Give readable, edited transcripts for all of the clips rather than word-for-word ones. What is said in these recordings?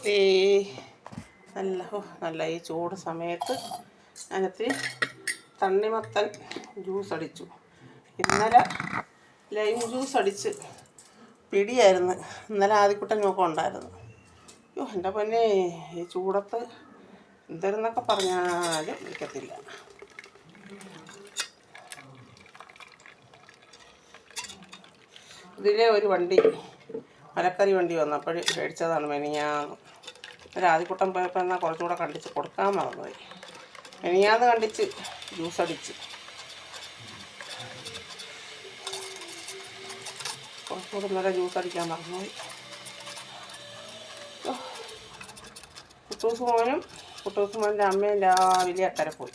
ഈ നല്ല ഈ ചൂട് സമയത്ത് അതിനകത്ത് തണ്ണിമത്തൻ ജ്യൂസ് അടിച്ചു. ഇന്നലെ ലൈം ജ്യൂസ് അടിച്ച് പിടിയായിരുന്നു. ഇന്നലെ ആദ്യക്കുട്ടൻ നോക്കം ഉണ്ടായിരുന്നു. അയ്യോ എൻ്റെ പൊന്നെ, ഈ ചൂടത്ത് എന്തെന്നൊക്കെ പറഞ്ഞാലും നിൽക്കത്തില്ല. ഇതിലെ ഒരു വണ്ടി, മലക്കറി വണ്ടി വന്നപ്പോൾ മേടിച്ചതാണ് മെനിഞ്ഞാന്ന്. ഒരു ആദ്യക്കുട്ടൻ പോയപ്പോൾ എന്നാൽ കുറച്ചുകൂടെ കണ്ടിച്ച് കൊടുക്കാൻ മറന്നുപോയി. മെനിഞ്ഞാന്ന് കണ്ടിച്ച് ജ്യൂസ് അടിച്ച് കുറച്ചുകൂടെ നല്ല ജ്യൂസ് അടിക്കാൻ മറന്നുപോയി. കുട്ടൂസ് മോൻ്റെ അമ്മയും രാവിലെ അക്കരെ പോയി.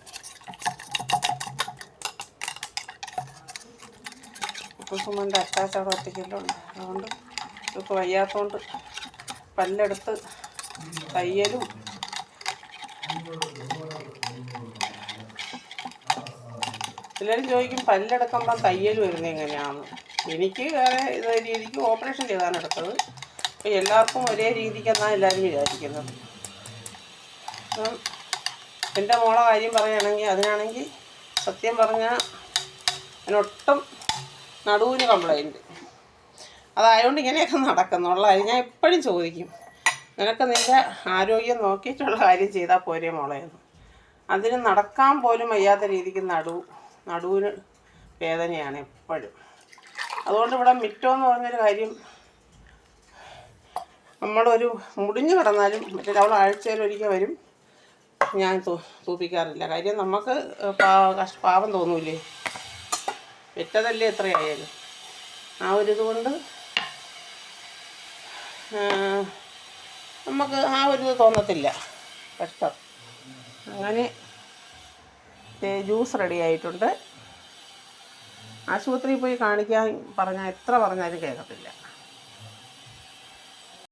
കുട്ടൂസ് മോൻ്റെ അറ്റാച്ച് അവിടെ ഒറ്റയ്ക്കെല്ലാം ഉണ്ട്. അതുകൊണ്ട് ഇപ്പോൾ വയ്യാത്തതുകൊണ്ട് പല്ലെടുത്ത് തയ്യലും എല്ലാവരും ചോദിക്കും പല്ലെടുക്കുമ്പം തയ്യൽ വരുന്നത് എങ്ങനെയാണെന്ന്. എനിക്ക് വേറെ ഇതേ രീതിക്ക് ഓപ്പറേഷൻ ചെയ്താണ് എടുത്തത്. അപ്പോൾ എല്ലാവർക്കും ഒരേ രീതിക്കെന്നാണ് എല്ലാവരും വിചാരിക്കുന്നത്. എൻ്റെ മോളെ കാര്യം പറയുകയാണെങ്കിൽ അതിനാണെങ്കിൽ സത്യം പറഞ്ഞാൽ അതിനൊട്ടും നടുവിന് കംപ്ലൈൻറ്റ്. അതായതുകൊണ്ട് ഇങ്ങനെയൊക്കെ നടക്കുന്നുള്ള ഞാൻ എപ്പോഴും ചോദിക്കും, നിനക്ക് നിൻ്റെ ആരോഗ്യം നോക്കിയിട്ടുള്ള കാര്യം ചെയ്താൽ പോരെ മോളെന്ന്. അതിന് നടക്കാൻ പോലും വയ്യാത്ത രീതിക്ക് നടുവിന് വേദനയാണ് എപ്പോഴും. അതുകൊണ്ട് ഇവിടെ മിറ്റമെന്ന് പറഞ്ഞൊരു കാര്യം നമ്മളൊരു മുടിഞ്ഞു കിടന്നാലും മറ്റേ അവൾ ആഴ്ചയിലൊരിക്കൽ വരും, ഞാൻ തൂപ്പിക്കാറില്ല. കാര്യം നമുക്ക് പാവം തോന്നൂലേ, പെറ്റതല്ലേ എത്രയായാലും. ആ ഒരിതുകൊണ്ട് നമുക്ക് ആ ഒരു തോന്നത്തില്ല, കഷ്ടം. അങ്ങനെ ജ്യൂസ് റെഡി ആയിട്ടുണ്ട്. ആശുപത്രിയിൽ പോയി കാണിക്കാൻ പറഞ്ഞാൽ എത്ര പറഞ്ഞാലും കേൾക്കത്തില്ല.